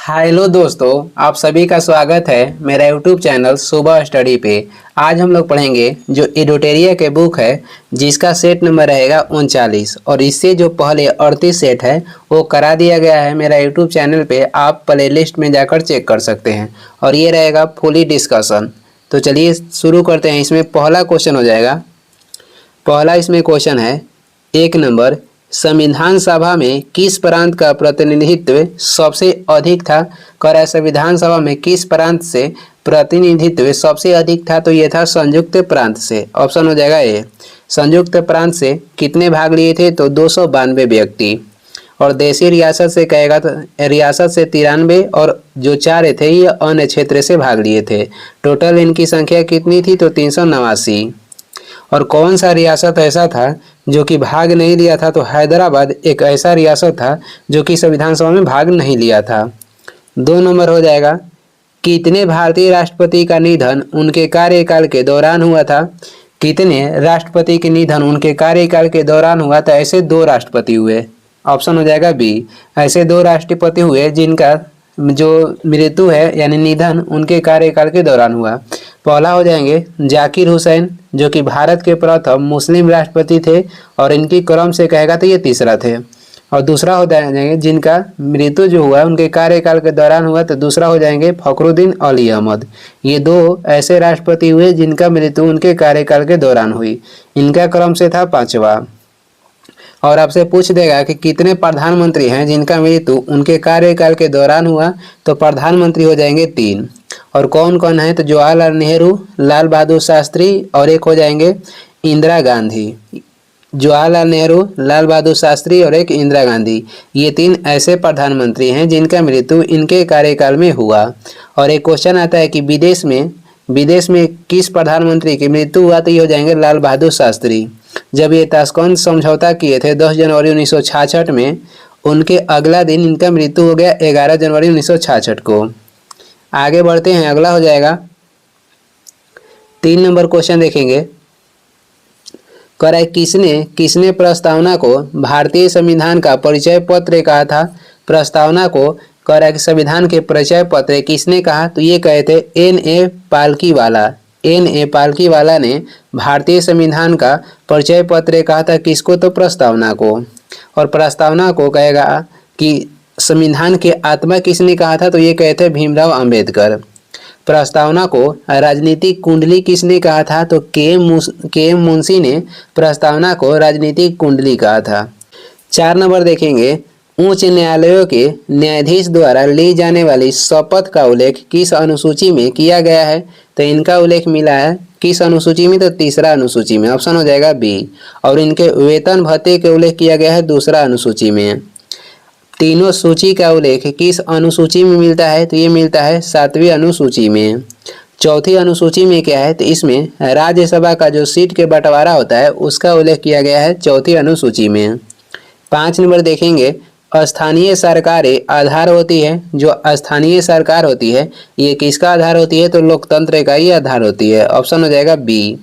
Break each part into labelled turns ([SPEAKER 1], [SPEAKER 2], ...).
[SPEAKER 1] Hello दोस्तों, आप सभी का स्वागत है मेरा यूट्यूब चैनल सुबह स्टडी पे। आज हम लोग पढ़ेंगे जो एडोटेरिया के बुक है जिसका सेट नंबर रहेगा 39 और इससे जो पहले 38 सेट है वो करा दिया गया है मेरा यूट्यूब चैनल पे। आप प्ले लिस्ट में जाकर चेक कर सकते हैं और ये रहेगा फुली डिस्कशन। तो चलिए शुरू करते हैं। इसमें पहला क्वेश्चन हो जाएगा। पहला इसमें क्वेश्चन है 1 नंबर, संविधान सभा में किस प्रांत का प्रतिनिधित्व सबसे अधिक था। कह रहा है संविधान सभा में किस प्रांत से प्रतिनिधित्व सबसे अधिक था, तो ये था संयुक्त प्रांत से। ऑप्शन हो जाएगा ए। संयुक्त प्रांत से कितने भाग लिए थे, तो 292 व्यक्ति। और देशी रियासत से कहेगा तो रियासत से 93 और जो 4 थे ये अन्य क्षेत्र से भाग लिए थे। टोटल इनकी संख्या कितनी थी, तो 389। और कौन सा रियासत ऐसा था जो कि भाग नहीं लिया था, तो हैदराबाद एक ऐसा रियासत था जो कि संविधान सभा में भाग नहीं लिया था। 2 नंबर हो जाएगा, कितने भारतीय राष्ट्रपति का निधन उनके कार्यकाल के दौरान हुआ था। कितने राष्ट्रपति के निधन उनके कार्यकाल के दौरान हुआ था। ऐसे 2 राष्ट्रपति हुए। ऑप्शन हो जाएगा बी। ऐसे 2 राष्ट्रपति हुए जिनका जो मृत्यु है यानी निधन उनके कार्यकाल के दौरान हुआ। पहला हो जाएंगे जाकिर हुसैन जो कि भारत के प्रथम मुस्लिम राष्ट्रपति थे और इनकी क्रम से कहेगा तो ये तीसरा थे। और दूसरा हो जाएंगे जिनका मृत्यु जो हुआ उनके कार्यकाल के दौरान हुआ, तो दूसरा हो जाएंगे फखरुद्दीन अली अहमद। ये 2 ऐसे राष्ट्रपति हुए जिनका मृत्यु उनके कार्यकाल के दौरान हुई। इनका क्रम से था 5वां। और आपसे पूछ देगा कि कितने प्रधानमंत्री हैं जिनका मृत्यु उनके कार्यकाल के दौरान हुआ, तो प्रधानमंत्री हो जाएंगे 3। और कौन कौन है, तो जवाहरलाल नेहरू, लाल बहादुर शास्त्री और एक हो जाएंगे इंदिरा गांधी। जवाहरलाल नेहरू, लाल बहादुर शास्त्री और एक इंदिरा गांधी, ये 3 ऐसे प्रधानमंत्री हैं जिनका मृत्यु इनके कार्यकाल में हुआ। और एक क्वेश्चन आता है कि विदेश में किस प्रधानमंत्री की मृत्यु हुआ, तो ये हो जाएंगे लाल बहादुर शास्त्री। जब ये ताशकंद समझौता किए थे 10 जनवरी 1966 में, उनके अगला दिन इनका मृत्यु हो गया 11 जनवरी 1966 को। आगे बढ़ते हैं। अगला हो जाएगा 3 नंबर क्वेश्चन देखेंगे। कह रहा है किसने प्रस्तावना को भारतीय संविधान का परिचय पत्र कहा था। प्रस्तावना को कह रहा है कि संविधान के परिचय पत्र किसने कहा, तो ये कहे थे N.A. पालकीवाला। N.A. पालकीवाला ने भारतीय संविधान का परिचय पत्र कहा था। किसको, तो प्रस्तावना को। और प्रस्तावना को कहेगा कि संविधान के आत्मा किसने कहा था, तो ये कहते हैं भीमराव अंबेडकर। प्रस्तावना को राजनीतिक कुंडली किसने कहा था, तो के मुंशी ने प्रस्तावना को राजनीतिक कुंडली कहा था। 4 नंबर देखेंगे, उच्च न्यायालयों के न्यायाधीश द्वारा ली जाने वाली शपथ का उल्लेख किस अनुसूची में किया गया है, तो इनका उल्लेख मिला है किस अनुसूची में, तो तीसरा अनुसूची में। ऑप्शन हो जाएगा बी। और इनके वेतन भत्ते के उल्लेख किया गया है दूसरा अनुसूची में। तीनों सूची का उल्लेख किस अनुसूची में मिलता है, तो ये मिलता है 7वीं अनुसूची में। चौथी अनुसूची में क्या है, तो इसमें राज्यसभा का जो सीट के बंटवारा होता है उसका उल्लेख किया गया है 4थी अनुसूची में। 5 नंबर देखेंगे, स्थानीय सरकारें आधार होती है। जो स्थानीय सरकार होती है ये किसका आधार होती है, तो लोकतंत्र का ही आधार होती है। ऑप्शन हो जाएगा बी।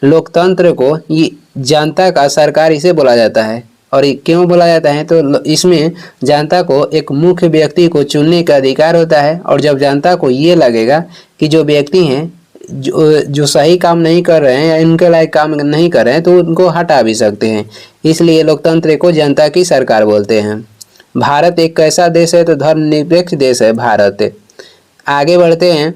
[SPEAKER 1] लोकतंत्र को ये जनता का सरकार इसे बोला जाता है। और क्यों बोला जाता है, तो इसमें जनता को एक मुख्य व्यक्ति को चुनने का अधिकार होता है। और जब जनता को ये लगेगा कि जो व्यक्ति हैं जो सही काम नहीं कर रहे हैं या इनके लायक काम नहीं कर रहे हैं, तो उनको हटा भी सकते हैं। इसलिए लोकतंत्र को जनता की सरकार बोलते हैं। भारत एक कैसा देश है, तो धर्मनिरपेक्ष देश है भारत। आगे बढ़ते हैं।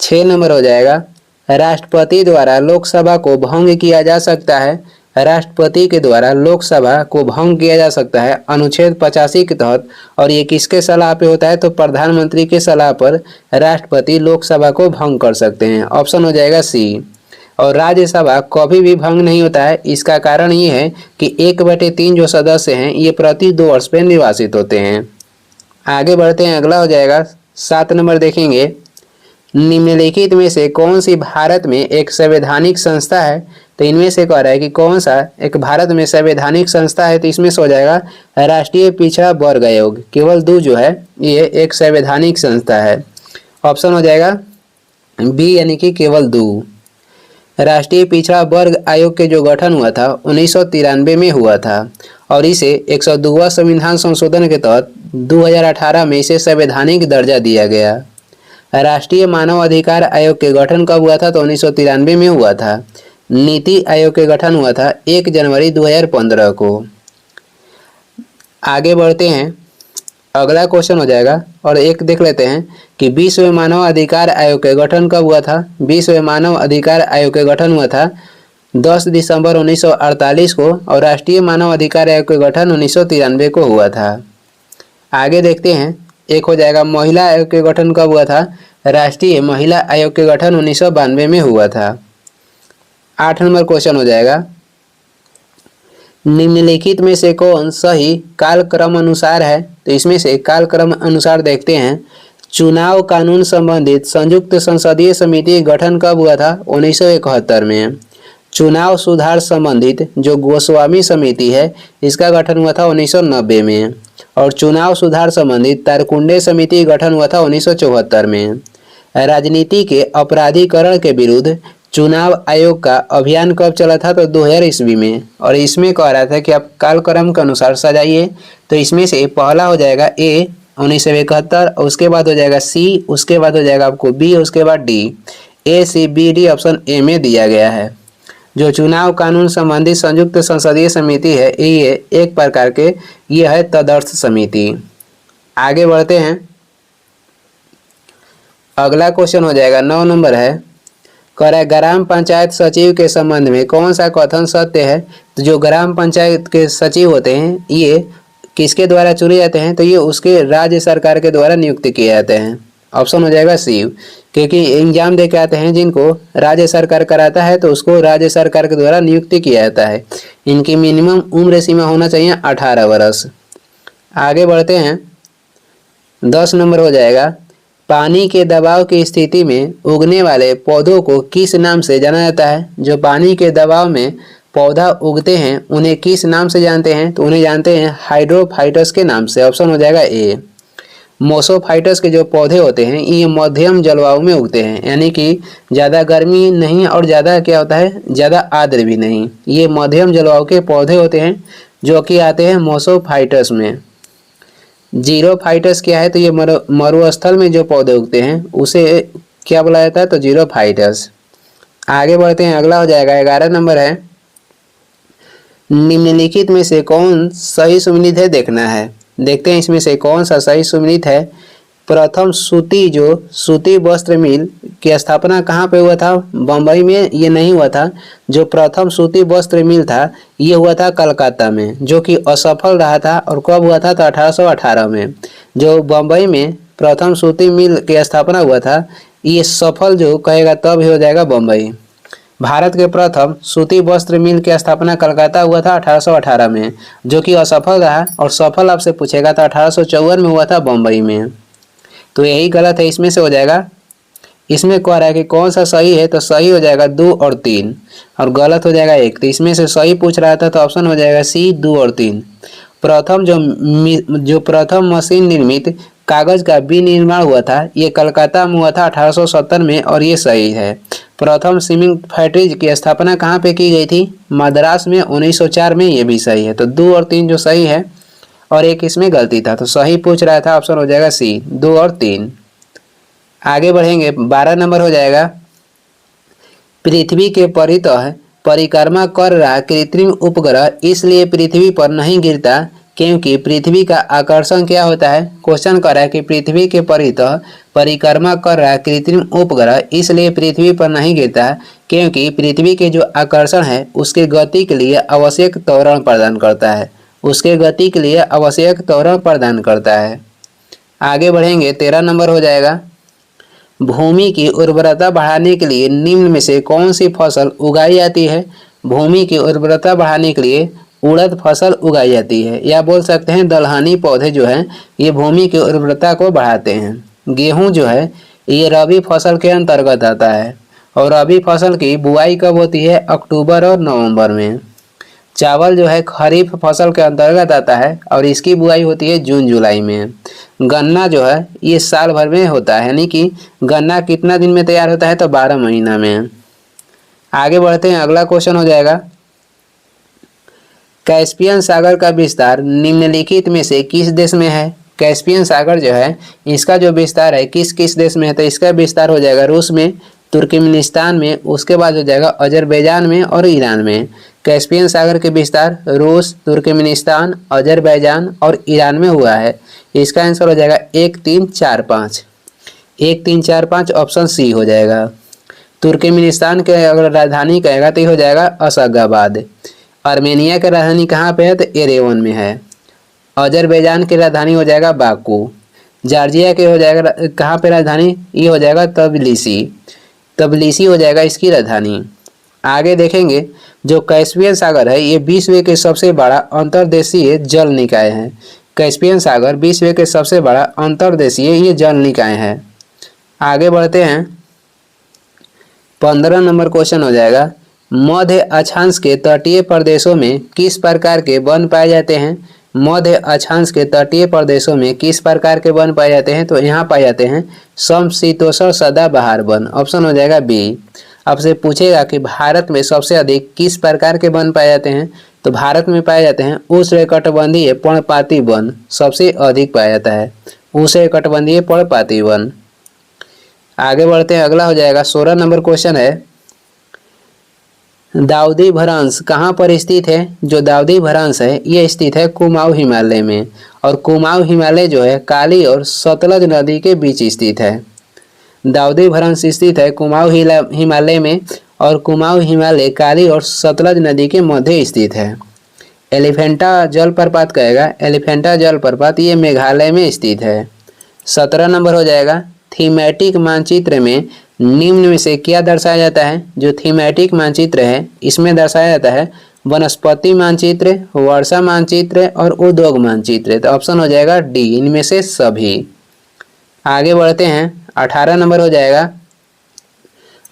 [SPEAKER 1] 6 नंबर हो जाएगा, राष्ट्रपति द्वारा लोकसभा को भंग किया जा सकता है। राष्ट्रपति के द्वारा लोकसभा को भंग किया जा सकता है अनुच्छेद 85 के तहत। और ये किसके सलाह पे होता है, तो प्रधानमंत्री के सलाह पर राष्ट्रपति लोकसभा को भंग कर सकते हैं। ऑप्शन हो जाएगा सी। और राज्यसभा कभी भी भंग नहीं होता है। इसका कारण ये है कि 1/3 जो सदस्य हैं ये प्रति 2 वर्ष पे निर्वाचित होते हैं। आगे बढ़ते हैं। अगला हो जाएगा 7 नंबर देखेंगे, निम्नलिखित में से कौन सी भारत में एक संवैधानिक संस्था है। तो इनमें से कह रहा है कि कौन सा एक भारत में संवैधानिक संस्था है, तो इसमें से हो जाएगा राष्ट्रीय पिछड़ा वर्ग आयोग। केवल 2 जो है ये एक संवैधानिक संस्था है। ऑप्शन हो जाएगा बी यानी कि केवल 2। राष्ट्रीय पिछड़ा वर्ग आयोग के जो गठन हुआ था 1993 में हुआ था। और इसे 102वां संविधान संशोधन के तहत 2018 में इसे संवैधानिक दर्जा दिया गया। राष्ट्रीय मानव अधिकार आयोग के गठन कब हुआ था? तो 1993 में हुआ था। नीति आयोग के गठन हुआ था 1 जनवरी 2015 को। आगे बढ़ते हैं, अगला क्वेश्चन हो जाएगा और एक देख लेते हैं कि विश्व मानव अधिकार आयोग के गठन कब हुआ था? विश्व मानव अधिकार आयोग के गठन हुआ था 10 दिसंबर 1948 को और राष्ट्रीय मानव अधिकार आयोग के गठन 1993 को हुआ था। आगे देखते हैं, एक हो जाएगा महिला आयोग के गठन कब हुआ था? राष्ट्रीय महिला आयोग के गठन 1992 में हुआ था। 8 नंबर क्वेश्चन हो जाएगा, निम्नलिखित में से कौन सही कालक्रम अनुसार है? तो इसमें से कालक्रम अनुसार देखते हैं, चुनाव कानून संबंधित संयुक्त संसदीय समिति गठन कब हुआ था? 1971 में। चुनाव सुधार संबंधित जो गोस्वामी समिति है इसका गठन हुआ था 1990 में। और चुनाव सुधार संबंधित तारकुंडे समिति गठन हुआ था 1974 में। राजनीति के अपराधीकरण के विरुद्ध चुनाव आयोग का अभियान कब चला था? तो 2000 ईस्वी में। और इसमें कह रहा था कि आप कालक्रम के अनुसार सजाइए, तो इसमें से पहला हो जाएगा ए 1971, उसके बाद हो जाएगा सी, उसके बाद हो जाएगा आपको बी, उसके बाद D. A C B D option A में दिया गया है। जो चुनाव कानून संबंधी संयुक्त संसदीय समिति है ये एक प्रकार के ये है तदर्थ समिति। आगे बढ़ते हैं, अगला क्वेश्चन हो जाएगा 9 नंबर है, कह रहा है ग्राम पंचायत सचिव के संबंध में कौन सा कथन सत्य है? तो जो ग्राम पंचायत के सचिव होते हैं ये किसके द्वारा चुने जाते हैं? तो ये उसके राज्य सरकार के द्वारा नियुक्त किए जाते हैं। ऑप्शन हो जाएगा सी, क्योंकि एग्जाम दे के आते हैं जिनको राज्य सरकार कराता है तो उसको राज्य सरकार के द्वारा नियुक्त किया जाता है। इनकी मिनिमम उम्र सीमा होना चाहिए 18 वर्ष। आगे बढ़ते हैं, 10 नंबर हो जाएगा, पानी के दबाव की स्थिति में उगने वाले पौधों को किस नाम से जाना जाता है? जो पानी के दबाव में पौधा उगते हैं उन्हें किस नाम से जानते हैं? तो उन्हें जानते हैं हाइड्रोफाइटस के नाम से। ऑप्शन हो जाएगा ए। मोसोफाइटस के जो पौधे होते हैं ये मध्यम जलवायु में उगते हैं, यानी कि ज़्यादा गर्मी नहीं और ज़्यादा क्या होता है, ज़्यादा आर्द्र भी नहीं। ये मध्यम जलवायु के पौधे होते हैं जो कि आते हैं मोसोफाइटस में। जीरोफाइटस क्या है? तो ये मरुस्थल में जो पौधे उगते हैं उसे क्या बोला जाता है? तो जीरोफाइटस। आगे बढ़ते हैं, अगला हो जाएगा 11 नंबर है, निम्नलिखित में से कौन सही सुमेलित है देखना है। देखते हैं इसमें से कौन सा सही सुमेलित है। प्रथम सूती वस्त्र मिल की स्थापना कहाँ पे हुआ था? बम्बई में ये नहीं हुआ था। जो प्रथम सूती वस्त्र मिल था ये हुआ था कलकत्ता में, जो कि असफल रहा था। और कब हुआ था? तो 1818 में। जो बम्बई में प्रथम सूती मिल की स्थापना हुआ था ये सफल जो कहेगा तब ही हो जाएगा बम्बई। भारत के प्रथम सूती वस्त्र मिल की स्थापना कलकत्ता हुआ था 1818 में, जो कि असफल रहा। और सफल आपसे पूछेगा तो 1854 में हुआ था बम्बई में। तो यही गलत है, इसमें से हो जाएगा, इसमें कह रहा है कि कौन सा सही है? तो सही हो जाएगा 2 और 3 और गलत हो जाएगा 1। तो इसमें से सही पूछ रहा था तो ऑप्शन हो जाएगा सी 2 और 3। प्रथम जो प्रथम मशीन निर्मित कागज का विनिर्माण हुआ था ये कलकत्ता में हुआ था 1870 में और ये सही है। प्रथम सीमेंट फैक्ट्री की स्थापना कहाँ पे की गई थी? मद्रास में 1904 में, ये भी सही है। तो 2 और 3 जो सही है और 1 इसमें गलती था, तो सही पूछ रहा था, ऑप्शन हो जाएगा सी 2 और 3। आगे बढ़ेंगे, 12 नंबर हो जाएगा, पृथ्वी के परितः परिक्रमा कर रहा कृत्रिम उपग्रह इसलिए पृथ्वी पर नहीं गिरता क्योंकि पृथ्वी का आकर्षण क्या होता है? क्वेश्चन कर रहा है कि पृथ्वी के परितः परिक्रमा कर रहा कृत्रिम उपग्रह इसलिए पृथ्वी पर नहीं गिरता क्योंकि पृथ्वी के जो आकर्षण है उसके गति के लिए आवश्यक त्वरण प्रदान करता है। उसके गति के लिए आवश्यक त्वरण प्रदान करता है। आगे बढ़ेंगे, 13 नंबर हो जाएगा, भूमि की उर्वरता बढ़ाने के लिए निम्न में से कौन सी फसल उगाई जाती है? भूमि की उर्वरता बढ़ाने के लिए उड़द फसल उगाई जाती है, या बोल सकते हैं दलहनी पौधे जो हैं ये भूमि की उर्वरता को बढ़ाते हैं। गेहूं जो है ये रबी फसल के अंतर्गत आता है और रबी फसल की बुआई कब होती है? अक्टूबर और नवंबर में। चावल जो है खरीफ फसल के अंतर्गत आता है और इसकी बुआई होती है जून जुलाई में। गन्ना जो है ये साल भर में होता है, यानी कि गन्ना कितना दिन में तैयार होता है? तो 12 महीना में। आगे बढ़ते हैं, अगला क्वेश्चन हो जाएगा, कैस्पियन सागर का विस्तार निम्नलिखित में से किस देश में है? कैस्पियन सागर जो है इसका जो विस्तार है किस किस देश में है? तो इसका विस्तार हो जाएगा रूस में, तुर्कमेनिस्तान में, उसके बाद हो जाएगा अजरबैजान में और ईरान में। कैस्पियन सागर के विस्तार रूस, तुर्कमेनिस्तान, अजरबैजान और ईरान में हुआ है। इसका आंसर हो जाएगा 1 3 4 5, 1 3 4 5 ऑप्शन सी हो जाएगा। तुर्कमेनिस्तान के अगर राजधानी कहेगा तो ये हो जाएगा अशगाबाद। आर्मेनिया की राजधानी कहाँ पे है? तो एरेवन में है। अजरबैजान की राजधानी हो जाएगा बाकू। जॉर्जिया के हो जाएगा कहाँ पे राजधानी? ये हो जाएगा तबिलिसी, तबिलिसी हो जाएगा इसकी राजधानी। आगे देखेंगे जो कैस्पियन सागर है ये विश्व के सबसे बड़ा अंतर्देशीय जल निकाय है। कैस्पियन सागर विश्व के सबसे बड़ा अंतर्देशीय ये जल निकाय है। आगे बढ़ते हैं, 15 नंबर क्वेश्चन हो जाएगा, मध्य अक्षांश के तटीय प्रदेशों में किस प्रकार के वन पाए जाते हैं? मध्य अक्षांश के तटीय प्रदेशों में किस प्रकार के वन पाए जाते हैं? तो यहाँ पाए जाते हैं समशीतोष्ण सदाबहार वन। ऑप्शन हो जाएगा बी। आपसे पूछेगा कि भारत में सबसे अधिक किस प्रकार के वन पाए जाते हैं? तो भारत में पाए जाते हैं उष्णकटिबंधीय पर्णपाती वन, सबसे अधिक पाया जाता है उष्णकटिबंधीय पर्णपाती वन। आगे बढ़ते हैं, अगला हो जाएगा 16 नंबर क्वेश्चन है, दाऊदी भ्रंश कहाँ पर स्थित है? जो दाऊदी भ्रंश है ये स्थित है कुमाऊं हिमालय में, और कुमाऊं हिमालय जो है काली और सतलज नदी के बीच स्थित है। दाऊदी भ्रंश स्थित है कुमाऊं हिमालय में, और कुमाऊं हिमालय काली और सतलज नदी के मध्य स्थित है। एलिफेंटा जलप्रपात कहेगा, एलिफेंटा जलप्रपात ये मेघालय में स्थित है। 17 नंबर हो जाएगा, थीमेटिक मानचित्र में निम्न में से क्या दर्शाया जाता है? जो थीमेटिक मानचित्र है इसमें दर्शाया जाता है वनस्पति मानचित्र, वर्षा मानचित्र और उद्योग मानचित्र। तो ऑप्शन हो जाएगा डी, इनमें से सभी। आगे बढ़ते हैं, 18 नंबर हो जाएगा,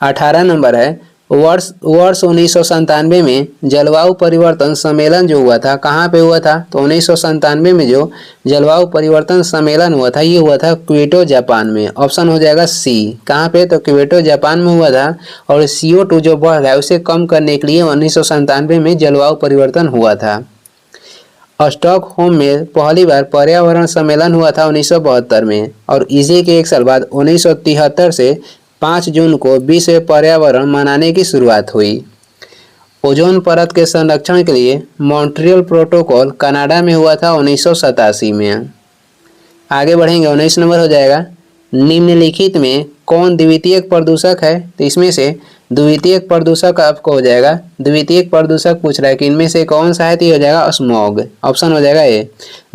[SPEAKER 1] 18 नंबर है, वर्ष 1997 में जलवायु परिवर्तन सम्मेलन जो हुआ था कहाँ पे हुआ था? तो 1997 में जो जलवायु परिवर्तन सम्मेलन हुआ था ये हुआ था क्योटो जापान में। ऑप्शन हो जाएगा सी। कहाँ पे? तो क्योटो जापान में हुआ था, और CO2 जो बढ़ रहा है उसे कम करने के लिए 1997 में जलवायु परिवर्तन हुआ था। स्टॉकहोम में पहली बार पर्यावरण सम्मेलन हुआ था 1972 में, और इसी के एक साल बाद 1973 से 5 जून को विश्व पर्यावरण मनाने की शुरुआत हुई। ओजोन परत के संरक्षण के लिए मॉन्ट्रियल प्रोटोकॉल कनाडा में हुआ था 1987 में। आगे बढ़ेंगे, 19 नंबर हो जाएगा, निम्नलिखित में कौन द्वितीयक प्रदूषक है? तो इसमें से द्वितीयक प्रदूषक आपको हो जाएगा, द्वितीयक प्रदूषक पूछ रहा है कि इनमें से कौन सा है? तो ये हो जाएगा स्मॉग। ऑप्शन हो जाएगा ए।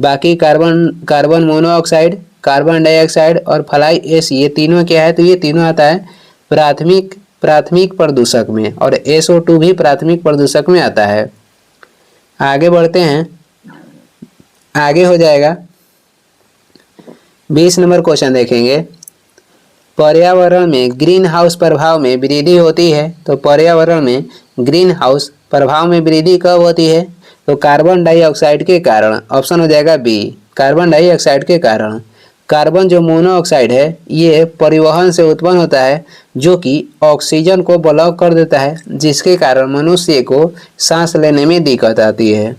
[SPEAKER 1] बाकी कार्बन मोनोऑक्साइड, कार्बन डाइऑक्साइड और फ्लाई एश ये तीनों क्या है? तो ये तीनों आता है प्राथमिक प्रदूषक में, और SO2 भी प्राथमिक प्रदूषक में आता है। आगे बढ़ते हैं, आगे हो जाएगा 20 नंबर क्वेश्चन देखेंगे, पर्यावरण में ग्रीन हाउस प्रभाव में वृद्धि होती है। तो पर्यावरण में ग्रीन हाउस प्रभाव में वृद्धि कब होती है? तो कार्बन डाइऑक्साइड के कारण। ऑप्शन हो जाएगा बी, कार्बन डाइऑक्साइड के कारण। कार्बन जो मोनोऑक्साइड है ये परिवहन से उत्पन्न होता है जो कि ऑक्सीजन को ब्लॉक कर देता है, जिसके कारण मनुष्य को सांस लेने में दिक्कत आती है।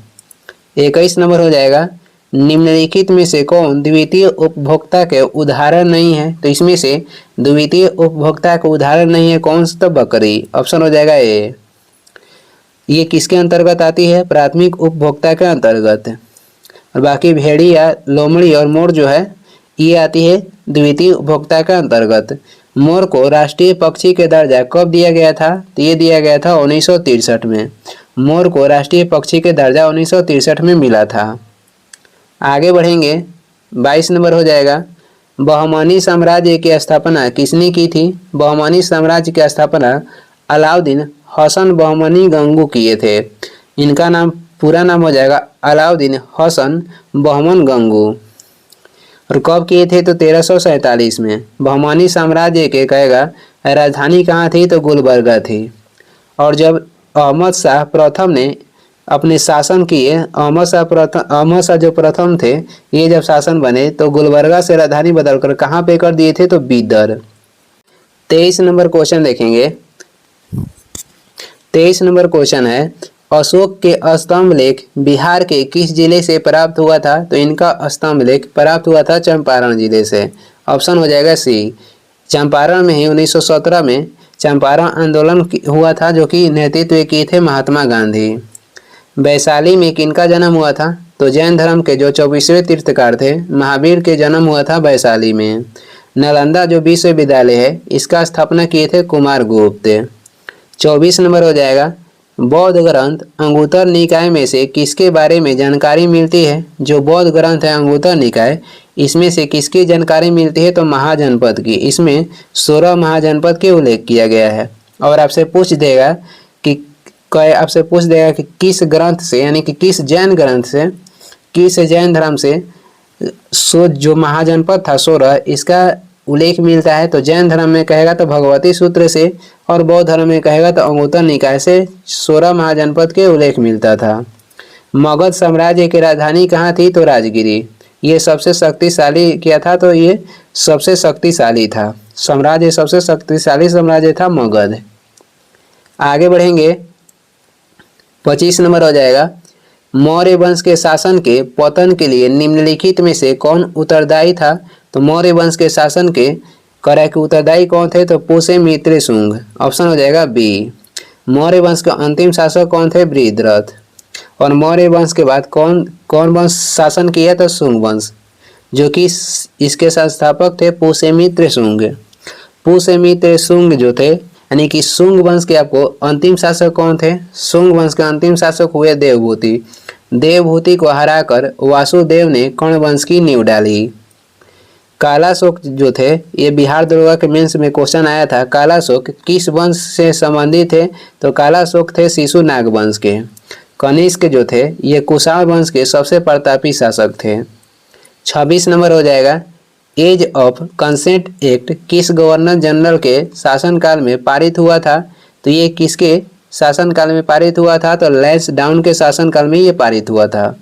[SPEAKER 1] 21 नंबर हो जाएगा, निम्नलिखित में से कौन द्वितीय उपभोक्ता के उदाहरण नहीं है? तो इसमें से द्वितीय उपभोक्ता का उदाहरण नहीं है कौन सा? तो बकरी। ऑप्शन हो जाएगा ए। ये किसके अंतर्गत आती है? प्राथमिक उपभोक्ता के अंतर्गत। और बाकी भेड़िया, लोमड़ी और मोर जो है ये आती है द्वितीय उपभोक्ता के अंतर्गत। मोर को राष्ट्रीय पक्षी के दर्जा कब दिया गया था? तो ये दिया गया था 1963 में। मोर को राष्ट्रीय पक्षी के दर्जा 1963 में मिला था। आगे बढ़ेंगे, 22 नंबर हो जाएगा, बहमानी साम्राज्य की स्थापना किसने की थी? बहमानी साम्राज्य की स्थापना अलाउद्दीन हसन बहमानी गंगू किए थे। इनका नाम पूरा नाम हो जाएगा अलाउद्दीन हसन बहमन गंगू। और कब किए थे? तो 1347 में। बहमानी साम्राज्य के कहेगा राजधानी कहाँ थी? तो गुलबर्गा थी। और जब अहमद शाह प्रथम ने अपने शासन किए, अहमद शाह जो प्रथम थे ये जब शासन बने तो गुलबर्गा से राजधानी बदलकर कहाँ पे कर दिए थे? तो बीदर। 23 नंबर क्वेश्चन देखेंगे, 23 नंबर क्वेश्चन है, अशोक के स्तंभ लेख बिहार के किस जिले से प्राप्त हुआ था? तो इनका स्तंभ लेख प्राप्त हुआ था चंपारण जिले से। ऑप्शन हो जाएगा सी। चंपारण में ही 1917 में चंपारण आंदोलन हुआ था, जो कि नेतृत्व किए थे महात्मा गांधी। वैशाली में किनका जन्म हुआ था? तो जैन धर्म के जो 24वें तीर्थकार थे महावीर के जन्म हुआ था वैशाली में। नालंदा जो विश्वविद्यालय है इसका स्थापना किए थे कुमारगुप्त। 24 नंबर हो जाएगा, बौद्ध ग्रंथ अंगुत्तर निकाय में से किसके बारे में जानकारी मिलती है? जो बौद्ध ग्रंथ है अंगुत्तर निकाय, इसमें से किसकी जानकारी मिलती है? तो महाजनपद की। इसमें 16 महाजनपद के उल्लेख किया गया है। और आपसे पूछ देगा कि किस ग्रंथ से, यानी कि किस जैन ग्रंथ से, किस जैन धर्म से जो महाजनपद था 16 इसका उल्लेख मिलता है? तो जैन धर्म में कहेगा तो भगवती सूत्र से, और बौद्ध धर्म में कहेगा तो अंगुत्तर निकाय से 16 महाजनपद के उल्लेख मिलता था। मगध साम्राज्य की राजधानी कहाँ थी? तो राजगिरी। ये सबसे शक्तिशाली क्या था? तो ये सबसे शक्तिशाली था साम्राज्य, सबसे शक्तिशाली साम्राज्य था मगध। आगे बढ़ेंगे, 25 नंबर हो जाएगा, मौर्य वंश के शासन के पतन के लिए निम्नलिखित में से कौन उत्तरदायी था? तो मौर्य वंश के शासन के क्रय के उत्तरदायी कौन थे? तो पुष्यमित्र शुंग। ऑप्शन हो जाएगा बी। मौर्य वंश के अंतिम शासक कौन थे? बृहद्रथ। और मौर्य वंश के बाद कौन वंश शासन किया? तो शुंग वंश, जो कि इसके संस्थापक थे पुष्यमित्र शुंग। पुष्यमित्र शुंग जो थे, यानी कि शुंग वंश के आपको अंतिम शासक कौन थे? शुंग वंश के अंतिम शासक हुए देवभूति। देवभूति को हराकर वासुदेव ने कर्ण वंश की नींव डाली। कालाशोक जो थे, ये बिहार दरोगा के मेंस में क्वेश्चन आया था, कालाशोक किस वंश से संबंधित थे? तो कालाशोक थे शिशुनाग वंश के। कनिष्क जो थे ये कुषाण वंश के सबसे प्रतापी शासक थे। 26 नंबर हो जाएगा, एज ऑफ कंसेंट एक्ट किस गवर्नर जनरल के शासनकाल में पारित हुआ था? तो ये किसके शासनकाल में पारित हुआ था? तो लैंसडाउन के शासनकाल में ये पारित हुआ था।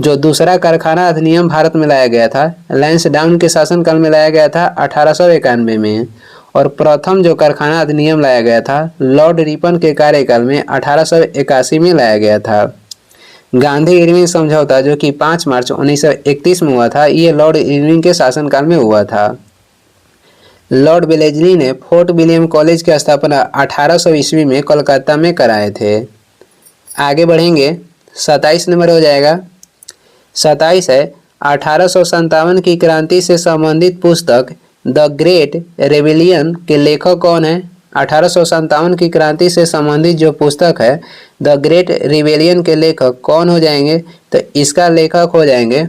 [SPEAKER 1] जो दूसरा कारखाना अधिनियम भारत में लाया गया था लैंसडाउन के शासनकाल में लाया गया था 1891 में, और प्रथम जो कारखाना अधिनियम लाया गया था लॉर्ड रिपन के कार्यकाल में 1881 में लाया गया था। गांधी इरविन समझौता जो कि 5 मार्च 1931 में हुआ था, ये लॉर्ड इरविन के शासनकाल में हुआ था। लॉर्ड वेलेस्ली ने फोर्ट विलियम कॉलेज की स्थापना 1800 ईस्वी में कोलकाता में कराए थे। आगे बढ़ेंगे, 27 नंबर हो जाएगा, 27 है, 1857 की क्रांति से संबंधित पुस्तक द ग्रेट रेबिलियन के लेखक कौन है? 1857 की क्रांति से संबंधित जो पुस्तक है द ग्रेट रिबेलियन के लेखक कौन हो जाएंगे? तो इसका लेखक हो जाएंगे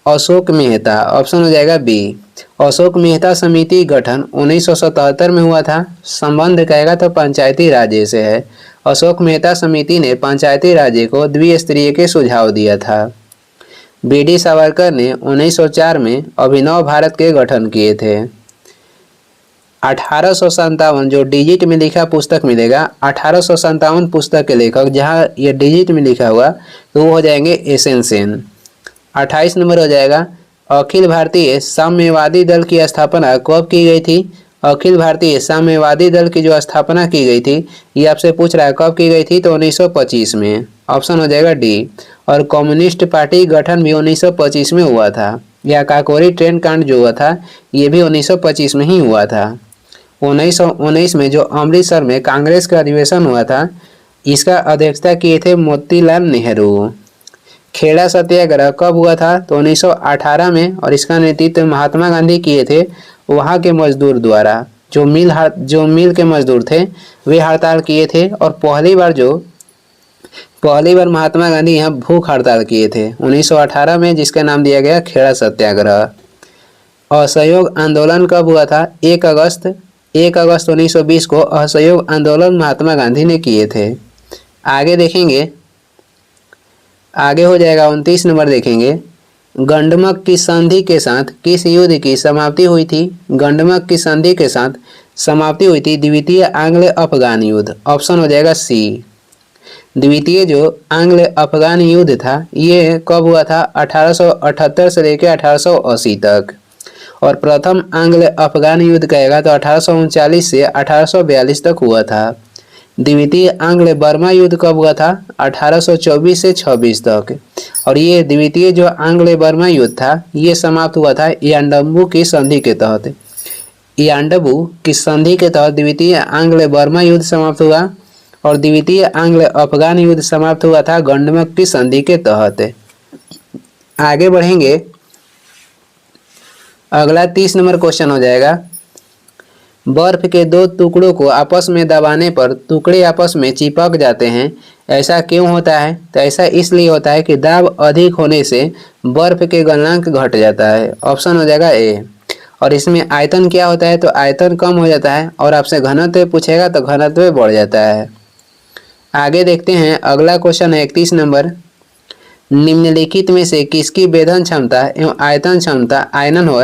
[SPEAKER 1] अशोक मेहता। ऑप्शन हो जाएगा बी। अशोक मेहता समिति गठन 1977 में हुआ था। संबंध कहेगा तो पंचायती राज्य से है। अशोक मेहता समिति ने पंचायती राज्य को द्विस्तरीय के सुझाव दिया था। बी.डी. सावरकर ने 1904 में अभिनव भारत के गठन किए थे। 1857 जो डिजिट में लिखा पुस्तक मिलेगा, 1857 पुस्तक के लेखक जहाँ ये डिजिट में लिखा हुआ तो वो हो जाएंगे एस.एन. सेन। 28 नंबर हो जाएगा, अखिल भारतीय साम्यवादी दल की स्थापना कब की गई थी? अखिल भारतीय साम्यवादी दल की जो स्थापना की गई थी ये आपसे पूछ रहा है कब की गई थी? तो 1925 में। ऑप्शन हो जाएगा डी। और कम्युनिस्ट पार्टी गठन भी 1925 में हुआ था। या काकोरी ट्रेन कांड जो हुआ था ये भी 1925 में ही हुआ था। 1919 में जो अमृतसर में कांग्रेस का अधिवेशन हुआ था इसका अध्यक्षता किए थे मोतीलाल नेहरू। खेड़ा सत्याग्रह कब हुआ था? तो 1918 में, और इसका नेतृत्व महात्मा गांधी किए थे वहाँ के मजदूर द्वारा। जो मिल के मजदूर थे वे हड़ताल किए थे, और पहली बार महात्मा गांधी यहाँ भूख हड़ताल किए थे 1918 में, जिसका नाम दिया गया खेड़ा सत्याग्रह। असहयोग आंदोलन कब हुआ था? 1 अगस्त 1920 को असहयोग आंदोलन महात्मा गांधी ने किए थे। आगे देखेंगे, आगे हो जाएगा 29 नंबर देखेंगे, गंडमक की संधि के साथ किस युद्ध की समाप्ति हुई थी? गंडमक की संधि के साथ समाप्ति हुई थी द्वितीय आंग्ल अफगान युद्ध। ऑप्शन हो जाएगा सी। द्वितीय जो आंग्ल अफगान युद्ध था ये कब हुआ था? 1878 से लेकर 1880 तक। और प्रथम आंग्ल अफगान युद्ध कहेगा तो 1839 से 1842 तक हुआ था। द्वितीय आंग्ल बर्मा युद्ध कब हुआ था? 1824 से 26 तक। और ये द्वितीय जो आंग्ल बर्मा युद्ध था ये समाप्त हुआ था यांडबू की संधि के तहत। यांडबू की संधि के तहत द्वितीय आंग्ल बर्मा युद्ध समाप्त हुआ और द्वितीय आंग्ल अफगान युद्ध समाप्त हुआ था गंडमक की संधि के तहत। आगे बढ़ेंगे, अगला 30 नंबर क्वेश्चन हो जाएगा, बर्फ के दो टुकड़ों को आपस में दबाने पर टुकड़े आपस में चिपक जाते हैं, ऐसा क्यों होता है? तो ऐसा इसलिए होता है कि दाब अधिक होने से बर्फ के गलनांक घट जाता है। ऑप्शन हो जाएगा ए। और इसमें आयतन क्या होता है? तो आयतन कम हो जाता है और आपसे घनत्व पूछेगा तो घनत्व बढ़ जाता है। आगे देखते हैं, अगला क्वेश्चन है 31 नंबर, निम्नलिखित में से किसकी वेधन क्षमता एवं आयतन क्षमता आयनन हो?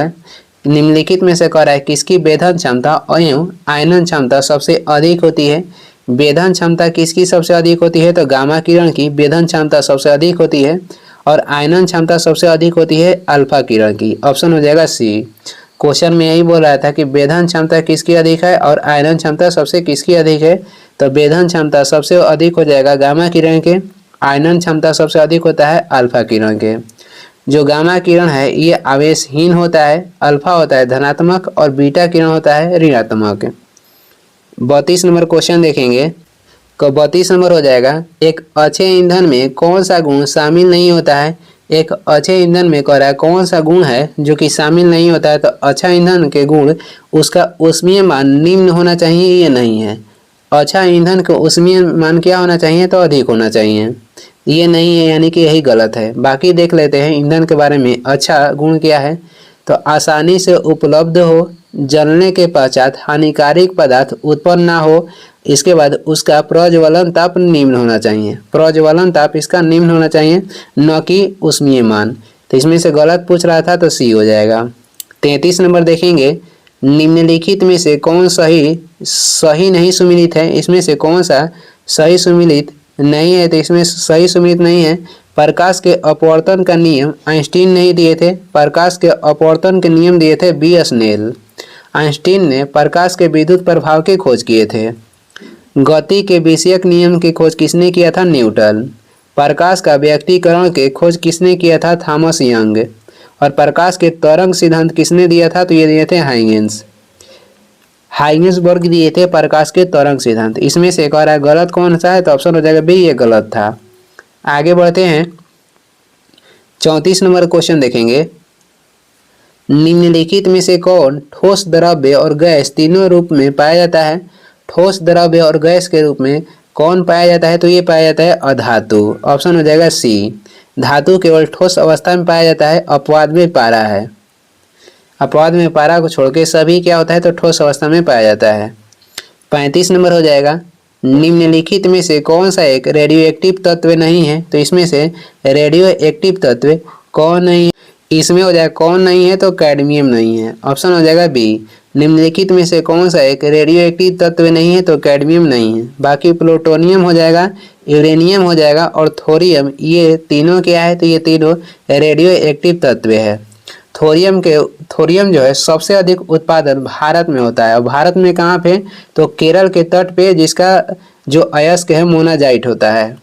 [SPEAKER 1] निम्नलिखित में से कह रहा है किसकी वेधन क्षमता एवं आयनन क्षमता सबसे अधिक होती है? वेधन क्षमता किसकी सबसे अधिक होती है? तो गामा किरण की वेधन क्षमता सबसे अधिक होती है और आयनन क्षमता सबसे अधिक होती है अल्फा किरण की। ऑप्शन हो जाएगा सी। क्वेश्चन में यही बोल रहा था कि वेधन क्षमता किसकी अधिक है और आयनन क्षमता सबसे किसकी अधिक है? तो वेधन क्षमता सबसे अधिक हो जाएगा गामा किरण के, आयनन क्षमता सबसे अधिक होता है अल्फा किरण के। जो गामा किरण है ये आवेशहीन होता है, अल्फा होता है धनात्मक और बीटा किरण होता है ऋणात्मक। 32 नंबर क्वेश्चन देखेंगे, तो 32 नंबर हो जाएगा, एक अच्छे ईंधन में कौन सा गुण शामिल नहीं होता है? एक अच्छे ईंधन में कह रहा है कौन सा गुण है जो कि शामिल नहीं होता है? तो अच्छा ईंधन के गुण, उसका ऊष्मीय मान निम्न होना चाहिए, ये नहीं है। अच्छा ईंधन का ऊष्मीय मान क्या होना चाहिए? तो अधिक होना चाहिए, ये नहीं है, यानी कि यही गलत है। बाकी देख लेते हैं ईंधन के बारे में। अच्छा गुण क्या है? तो आसानी से उपलब्ध हो, जलने के पश्चात हानिकारक पदार्थ उत्पन्न ना हो, इसके बाद उसका प्रज्वलन ताप निम्न होना चाहिए। प्रज्वलन ताप इसका निम्न होना चाहिए, न कि ऊष्मीय मान। तो इसमें से गलत पूछ रहा था तो सी हो जाएगा। 33 नंबर देखेंगे, निम्नलिखित में से कौन सही नहीं सुमिलित है? इसमें से कौन सा सही सुमिलित नहीं है? तो इसमें सही सुमिलित नहीं है। प्रकाश के अपवर्तन का नियम आइंस्टीन नहीं दिए थे, प्रकाश के अपवर्तन के नियम दिए थे बी स्नेल। आइंस्टीन ने प्रकाश के विद्युत प्रभाव की खोज किए थे। गति के विषयक नियम की खोज किसने किया था? न्यूटन। प्रकाश का व्यक्तीकरण के खोज किसने किया था? Thomas young. और प्रकाश के तरंग सिद्धांत किसने दिया था? तो ये दिए थे हाइगेंस। हाइगेंसबर्ग दिए थे प्रकाश के तरंग सिद्धांत। इसमें से कह रहा है गलत कौन सा है? तो ऑप्शन हो जाएगा बी, ये गलत था। आगे बढ़ते हैं, 34 नंबर क्वेश्चन देखेंगे, निम्नलिखित में से कौन ठोस द्रव्य और गैस तीनों रूप में पाया जाता है? ठोस द्रव्य और गैस के रूप में कौन पाया जाता है? तो ये पाया जाता है अधातु। ऑप्शन हो जाएगा सी। धातु केवल ठोस अवस्था में पाया जाता है, अपवाद में पारा है। अपवाद में पारा को छोड़ के सभी क्या होता है? तो ठोस अवस्था में पाया जाता है। 35 नंबर हो जाएगा, निम्नलिखित में से कौन सा एक रेडियो एक्टिव तत्व नहीं है? तो इसमें से रेडियो एक्टिव तत्व कौन नहीं है? इसमें हो जाएगा कौन नहीं है? तो कैडमियम नहीं है। ऑप्शन हो जाएगा बी। निम्नलिखित में से कौन सा एक रेडियो एक्टिव तत्व नहीं है? तो कैडमियम नहीं है। बाकी प्लूटोनियम हो जाएगा, यूरेनियम हो जाएगा और थोरियम, ये तीनों क्या है? तो ये तीनों रेडियो एक्टिव तत्व है। थोरियम जो है सबसे अधिक उत्पादन भारत में होता है। और भारत में कहाँ पे? तो केरल के तट पे, जिसका जो अयस्क है मोनाजाइट होता है।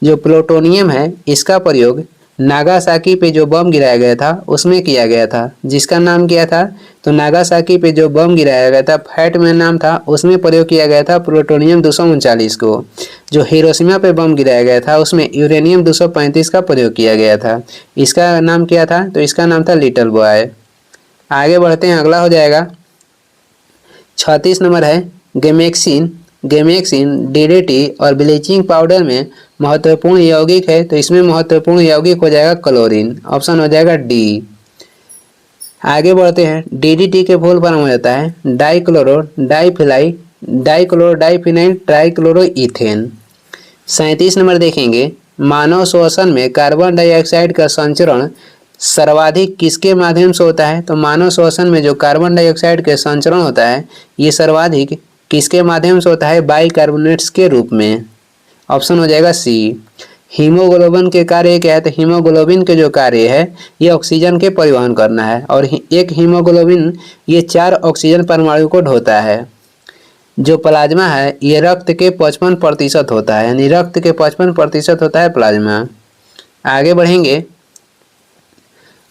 [SPEAKER 1] जो प्लूटोनियम है इसका प्रयोग नागासाकी पे जो बम गिराया गया था उसमें किया गया था, जिसका नाम क्या था? तो नागासाकी पे जो बम गिराया गया था, फैट में नाम था, उसमें प्रयोग किया गया था प्लूटोनियम 239 को। जो हिरोशिमा पे बम गिराया गया था उसमें यूरेनियम 235 का प्रयोग किया गया था। इसका नाम क्या था? तो इसका नाम था लिटिल बॉय। आगे बढ़ते हैं, अगला हो जाएगा 36 नंबर है, गेमेक्सिन डीडीटी और ब्लीचिंग पाउडर में महत्वपूर्ण यौगिक है। तो इसमें महत्वपूर्ण यौगिक हो जाएगा क्लोरीन। ऑप्शन हो जाएगा डी। आगे बढ़ते हैं, डीडीटी के फुल फॉर्म हो जाता है डाइक्लोरोडाइफिनाइल ट्राइक्लोरोइथेन। 37 नंबर देखेंगे, मानव श्वसन में कार्बन डाइऑक्साइड का संचरण सर्वाधिक किसके माध्यम से होता है? तो मानव श्वसन में जो कार्बन डाइऑक्साइड का संचरण होता है ये सर्वाधिक किसके माध्यम से होता है? बाइकार्बोनेट्स के रूप में। ऑप्शन हो जाएगा सी। हीमोग्लोबिन के कार्य क्या है? तो हीमोग्लोबिन के जो कार्य है ये ऑक्सीजन के परिवहन करना है और एक हीमोग्लोबिन ये 4 ऑक्सीजन परमाणु को ढोता है। जो प्लाज्मा है ये रक्त के 55% होता है, यानी रक्त के 55% होता है प्लाज्मा। आगे बढ़ेंगे,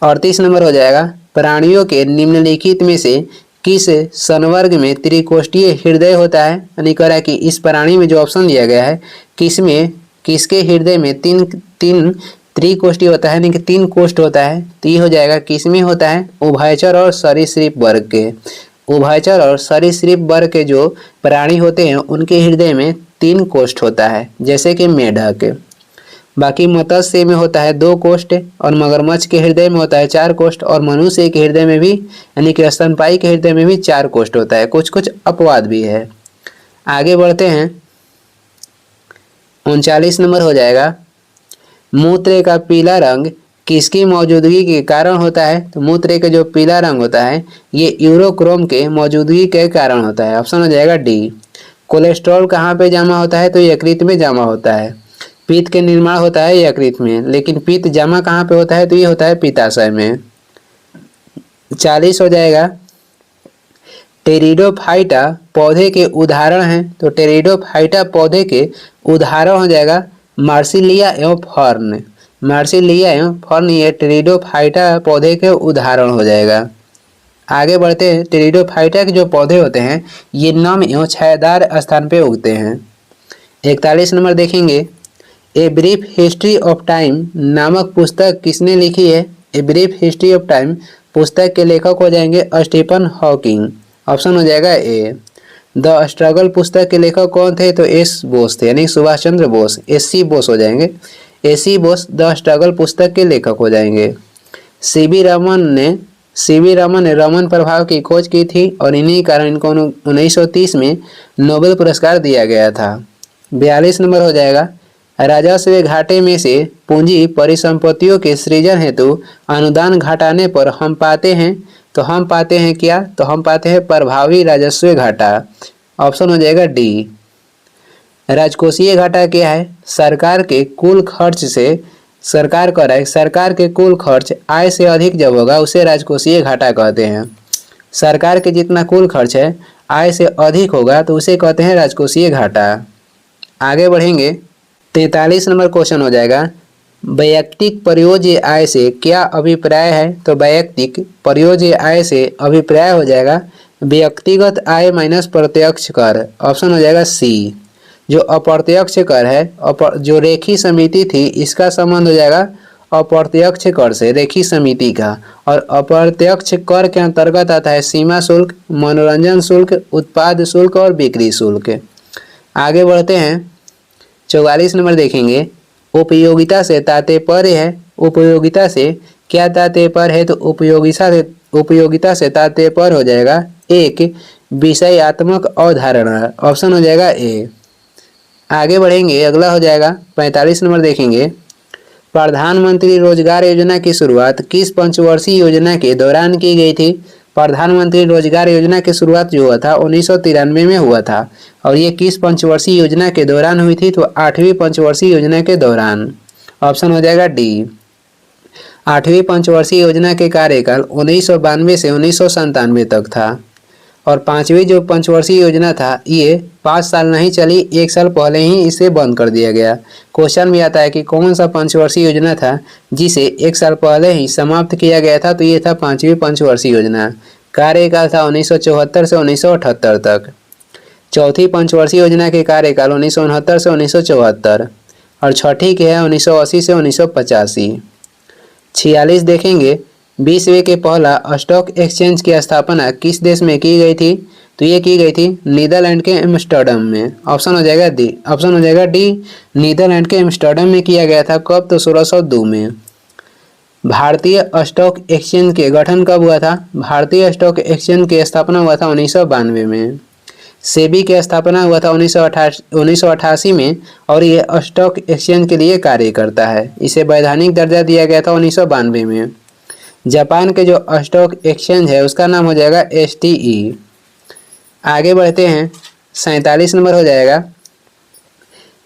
[SPEAKER 1] 38 नंबर हो जाएगा, प्राणियों के निम्नलिखित में से किस संवर्ग में त्रिकोष्ठीय हृदय होता है। यानी कह रहा है कि इस प्राणी में जो ऑप्शन दिया गया है किसमें, किसके हृदय में तीन तीन त्रिकोष्ठी होता है, यानी कि 3 कोष्ठ होता है। तो ये हो जाएगा किसमें होता है, उभयचर और सरीसृप वर्ग के। उभयचर और सरीसृप वर्ग के जो प्राणी होते हैं उनके हृदय में 3 कोष्ठ होता है, जैसे कि मेढक। बाकी मत्स्य में होता है 2 कोष्ठ और मगरमच्छ के हृदय में होता है 4 कोष्ठ और मनुष्य के हृदय में भी, यानी कि स्तनपायी के हृदय में भी 4 कोष्ठ होता है। कुछ कुछ अपवाद भी है। आगे बढ़ते हैं, 39 नंबर हो जाएगा, मूत्र का पीला रंग किसकी मौजूदगी के कारण होता है। तो मूत्र का जो पीला रंग होता है ये यूरोक्रोम के मौजूदगी के कारण होता है। ऑप्शन हो जाएगा डी। कोलेस्ट्रॉल कहाँ पे जमा होता है, तो यकृत में जमा होता है। पित्त के निर्माण होता है यकृत में, लेकिन पित्त जमा कहाँ पे होता है, तो ये होता है पित्ताशय में। 40 हो जाएगा, टेरिडोफाइटा पौधे के उदाहरण हैं। तो टेरिडोफाइटा पौधे के उदाहरण हो जाएगा मार्सिलिया एवं फर्न। मार्सिलिया एवं फर्न ये टेरिडोफाइटा पौधे के उदाहरण हो जाएगा। आगे बढ़ते हैं, टेरिडोफाइटा के जो पौधे होते हैं ये नम एवं छायादार स्थान पे उगते हैं। 41 नंबर देखेंगे, a brief history of time नामक पुस्तक किसने लिखी है। A brief history of time पुस्तक के लेखक हो जाएंगे स्टीफन हॉकिंग। ऑप्शन हो जाएगा ए। द स्ट्रगल पुस्तक के लेखक कौन थे, तो एस बोस थे, यानी सुभाष चंद्र बोस। एस.सी. बोस हो जाएंगे। एस.सी. बोस द स्ट्रगल पुस्तक के लेखक हो जाएंगे। सीवी रमन ने रमन प्रभाव की खोज की थी और इन्हीं कारण इनको 1930 में नोबेल पुरस्कार दिया गया था। 42 नंबर हो जाएगा, राजस्व घाटे में से पूंजी परिसंपत्तियों के सृजन हेतु अनुदान घटाने पर हम पाते हैं, तो हम पाते हैं क्या, तो हम पाते हैं प्रभावी राजस्व घाटा। ऑप्शन हो जाएगा डी। राजकोषीय घाटा क्या है, सरकार के कुल खर्च से, सरकार कर रहा है सरकार के कुल खर्च आय से अधिक जब होगा उसे राजकोषीय घाटा कहते हैं। सरकार के जितना कुल खर्च है आय से अधिक होगा तो उसे कहते हैं राजकोषीय घाटा। आगे बढ़ेंगे, 43 नंबर क्वेश्चन हो जाएगा, वैयक्तिक प्रयोज्य आय से क्या अभिप्राय है। तो वैयक्तिक प्रयोज्य आय से अभिप्राय हो जाएगा व्यक्तिगत आय माइनस प्रत्यक्ष कर। ऑप्शन हो जाएगा सी। जो अप्रत्यक्ष कर है, जो रेखी समिति थी इसका संबंध हो जाएगा अप्रत्यक्ष कर से, रेखी समिति का। और अप्रत्यक्ष कर के अंतर्गत आता है सीमा शुल्क, मनोरंजन शुल्क, उत्पाद शुल्क और बिक्री शुल्क। आगे बढ़ते हैं, 44 नंबर देखेंगे, उपयोगिता से तात्पर्य है। उपयोगिता से क्या तात्पर्य है, तो उपयोगिता से तात्पर्य हो जाएगा एक विषयात्मक अवधारणा। ऑप्शन हो जाएगा ए। आगे बढ़ेंगे, अगला हो जाएगा 45 नंबर देखेंगे, प्रधानमंत्री रोजगार योजना की शुरुआत किस पंचवर्षीय योजना के दौरान की गई थी। प्रधानमंत्री रोजगार योजना की शुरुआत जो हुआ था 1993 में हुआ था और ये किस पंचवर्षीय योजना के दौरान हुई थी, तो 8वीं पंचवर्षीय योजना के दौरान। ऑप्शन हो जाएगा डी। 8वीं पंचवर्षीय योजना के कार्यकाल 1992 से 1997 तक था और 5वीं जो पंचवर्षीय योजना था ये 5 साल नहीं चली, 1 साल पहले ही इसे बंद कर दिया गया। क्वेश्चन भी आता है कि कौन सा पंचवर्षीय योजना था जिसे 1 साल पहले ही समाप्त किया गया था, तो ये था 5वीं पंचवर्षीय योजना। कार्यकाल था 1974 से 1978 तक। चौथी पंचवर्षीय योजना के कार्यकाल 1969 से 1974 और छठी के है 1980 से 1985। 46 देखेंगे, विश्व के पहला स्टॉक एक्सचेंज की स्थापना किस देश में की गई थी, तो ये की गई थी नीदरलैंड के एम्स्टर्डम में। ऑप्शन हो जाएगा डी। ऑप्शन हो जाएगा डी, नीदरलैंड के एम्स्टर्डम में किया गया था। कब, तो 1602 में। भारतीय स्टॉक एक्सचेंज के गठन कब हुआ था, भारतीय स्टॉक एक्सचेंज की स्थापना हुआ था 1992 में। सेबी की स्थापना हुआ था 1988 में और ये स्टॉक एक्सचेंज के लिए कार्य करता है। इसे वैधानिक दर्जा दिया गया था 1992 में। जापान के जो स्टॉक एक्सचेंज है उसका नाम हो जाएगा STE। आगे बढ़ते हैं, 47 नंबर हो जाएगा,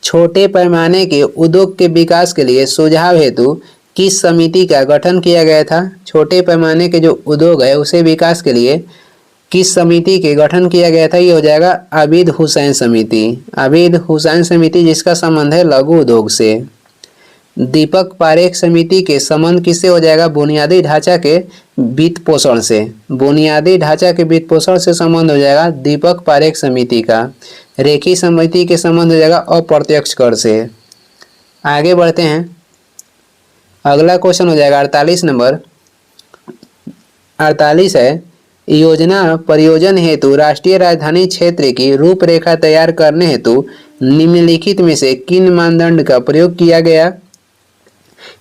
[SPEAKER 1] छोटे पैमाने के उद्योग के विकास के लिए सुझाव हेतु किस समिति का गठन किया गया था। छोटे पैमाने के जो उद्योग है उसे विकास के लिए किस समिति के गठन किया गया था? ये हो जाएगा आबिद हुसैन समिति। आबिद हुसैन समिति जिसका संबंध है लघु उद्योग से। दीपक पारेख समिति के संबंध किससे हो जाएगा? बुनियादी ढांचा के वित्त पोषण से। बुनियादी ढांचा के वित्त पोषण से संबंध हो जाएगा दीपक पारेख समिति का। रेखी समिति के संबंध हो जाएगा अप्रत्यक्ष कर से। आगे बढ़ते हैं, अगला क्वेश्चन हो जाएगा 48 नंबर। 48 है, योजना परियोजन हेतु राष्ट्रीय राजधानी क्षेत्र की रूपरेखा तैयार करने हेतु निम्नलिखित में से किन मानदंड का प्रयोग किया गया?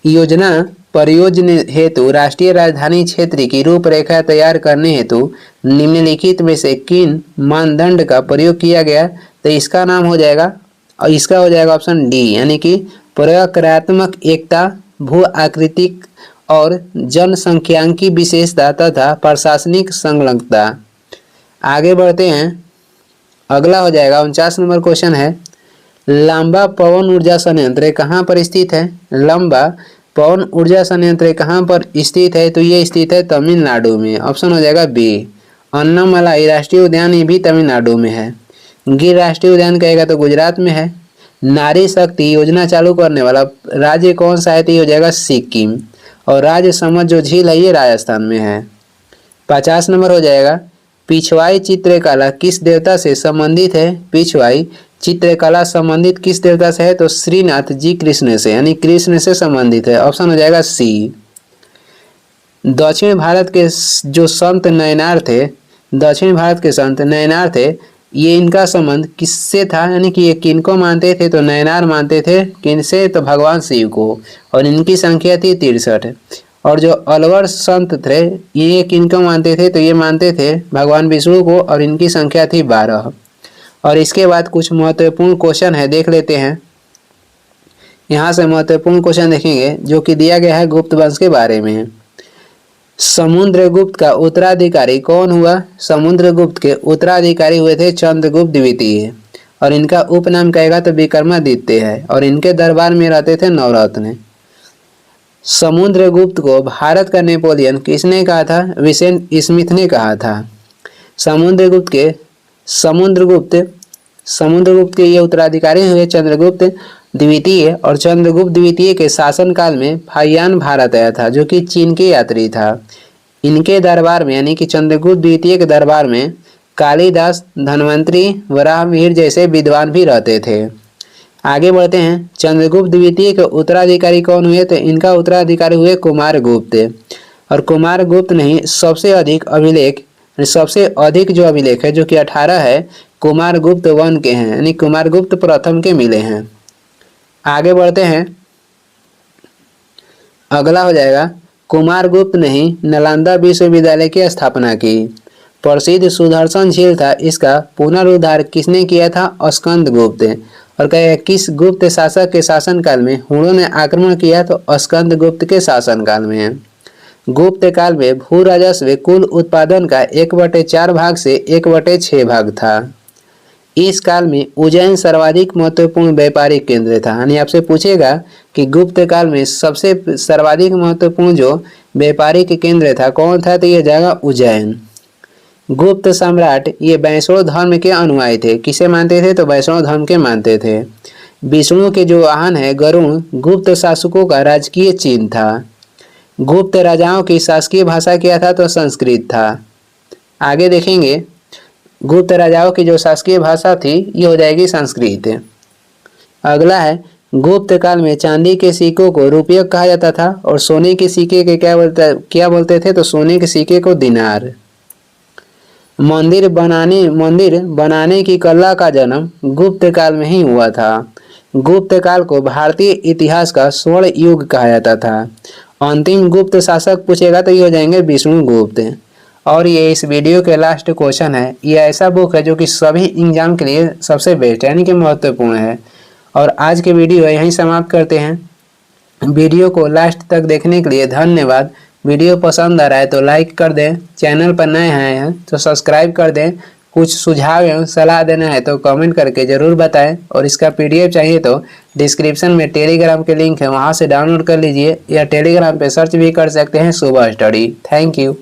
[SPEAKER 1] योजना परियोजना हेतु राष्ट्रीय राजधानी क्षेत्र की रूपरेखा तैयार करने हेतु निम्नलिखित में से किन मानदंड का प्रयोग किया गया? तो इसका नाम हो जाएगा, और इसका हो जाएगा ऑप्शन डी, यानी कि प्रकारात्मक एकता, भू आकृतिक और जनसंख्यांकी विशेषता तथा प्रशासनिक संलग्नता। आगे बढ़ते हैं, अगला हो जाएगा 49 नंबर क्वेश्चन है, लंबा पवन ऊर्जा संयंत्र कहाँ पर स्थित है? लंबा पवन ऊर्जा संयंत्र कहाँ पर स्थित है? तो ये स्थित है तमिलनाडु में। ऑप्शन हो जाएगा बी। अन्नामलाई राष्ट्रीय उद्यान ये भी तमिलनाडु में है। गिर राष्ट्रीय उद्यान कहेगा तो गुजरात में है। नारी शक्ति योजना चालू करने वाला राज्य कौन सा है? तो ये हो जाएगा सिक्किम। और राज्य समझ जो झील है ये राजस्थान में है। 50 नंबर हो जाएगा, पिछवाई चित्रकला किस देवता से संबंधित है? पिछवाई चित्रकला संबंधित किस देवता से है? तो श्रीनाथ जी कृष्ण से, यानी कृष्ण से संबंधित है। ऑप्शन हो जाएगा सी। दक्षिण भारत के जो संत नयनार थे, दक्षिण भारत के संत नयनार थे, ये इनका संबंध किससे था? यानी कि ये किनको मानते थे? तो नयनार मानते थे किनसे? तो भगवान शिव को। और इनकी संख्या थी 63। और जो अलवर संत थे ये किनको मानते थे? तो ये मानते थे भगवान विष्णु को, और इनकी संख्या थी 12। और इसके बाद कुछ महत्वपूर्ण क्वेश्चन है, देख लेते हैं। यहाँ से महत्वपूर्ण क्वेश्चन देखेंगे जो कि दिया गया है गुप्त वंश के बारे में। समुद्रगुप्त का उत्तराधिकारी कौन हुआ? समुद्रगुप्त के उत्तराधिकारी हुए थे चंद्रगुप्त द्वितीय। और इनका उपनाम कहेगा तो विक्रमादित्य है। और इनके दरबार में रहते थे नवरत्न। समुद्रगुप्त को भारत का नेपोलियन किसने कहा था? विसेंट स्मिथ ने कहा था। समुद्रगुप्त के ये उत्तराधिकारी हुए चंद्रगुप्त द्वितीय। और चंद्रगुप्त द्वितीय के शासनकाल में फाहियान भारत आया था, जो कि चीन के यात्री था। इनके दरबार में, यानी कि चंद्रगुप्त द्वितीय के दरबार में कालिदास, धन्वंतरी, वराहमिहिर जैसे विद्वान भी रहते थे। आगे बढ़ते हैं, चंद्रगुप्त द्वितीय के उत्तराधिकारी कौन हुए? तो इनका उत्तराधिकारी हुए कुमारगुप्त। और कुमारगुप्त ने ही सबसे अधिक जो अभिलेख है, जो कि 18 है, कुमारगुप्त वन के हैं, यानी कुमारगुप्त प्रथम के मिले हैं। आगे बढ़ते हैं, अगला हो जाएगा, कुमारगुप्त ने ही नालंदा विश्वविद्यालय की स्थापना की। प्रसिद्ध सुदर्शन झील था, इसका पुनरुद्धार किसने किया था? स्कंदगुप्त। और कहे किस गुप्त शासक के शासनकाल में हुणों ने आक्रमण किया? तो स्कंदगुप्त के शासनकाल में। गुप्त काल में भू राजस्व कुल उत्पादन का 1/4 भाग से 1/6 भाग था। इस काल में उज्जैन सर्वाधिक महत्वपूर्ण व्यापारिक केंद्र था। यानी आपसे पूछेगा कि गुप्त काल में सबसे सर्वाधिक महत्वपूर्ण जो व्यापारिक केंद्र था कौन था? तो यह जाएगा उज्जैन। गुप्त सम्राट ये वैष्णव धर्म के अनुयायी थे। किसे मानते थे? तो वैष्णव धर्म के मानते थे। विष्णु के जो वाहन है गरुड़, गुप्त शासकों का राजकीय चिन्ह था। गुप्त राजाओं की शासकीय भाषा क्या था? तो संस्कृत था। आगे देखेंगे, गुप्त राजाओं की जो शासकीय भाषा थी ये हो जाएगी संस्कृत। अगला है, गुप्त काल में चांदी के सिक्कों को रुपये कहा जाता था, और सोने के सिक्के के क्या बोलते थे? तो सोने के सिक्के को दिनार। मंदिर बनाने की कला का जन्म गुप्त काल में ही हुआ था। गुप्त काल को भारतीय इतिहास का स्वर्ण युग कहा जाता था। अंतिम गुप्त शासक पूछेगा तो ये हो जाएंगे विष्णुगुप्त। और ये इस वीडियो के लास्ट क्वेश्चन है। ये ऐसा बुक है जो कि सभी एग्जाम के लिए सबसे बेस्ट यानी कि महत्वपूर्ण है। और आज के वीडियो यहीं समाप्त करते हैं। वीडियो को लास्ट तक देखने के लिए धन्यवाद। वीडियो पसंद आ रहा है तो लाइक कर दें, चैनल पर नए हैं तो सब्सक्राइब कर दें। कुछ सुझाव एवं सलाह देना है तो कमेंट करके ज़रूर बताएं। और इसका PDF चाहिए तो डिस्क्रिप्शन में टेलीग्राम के लिंक है, वहां से डाउनलोड कर लीजिए, या टेलीग्राम पे सर्च भी कर सकते हैं सुबह स्टडी। Thank you.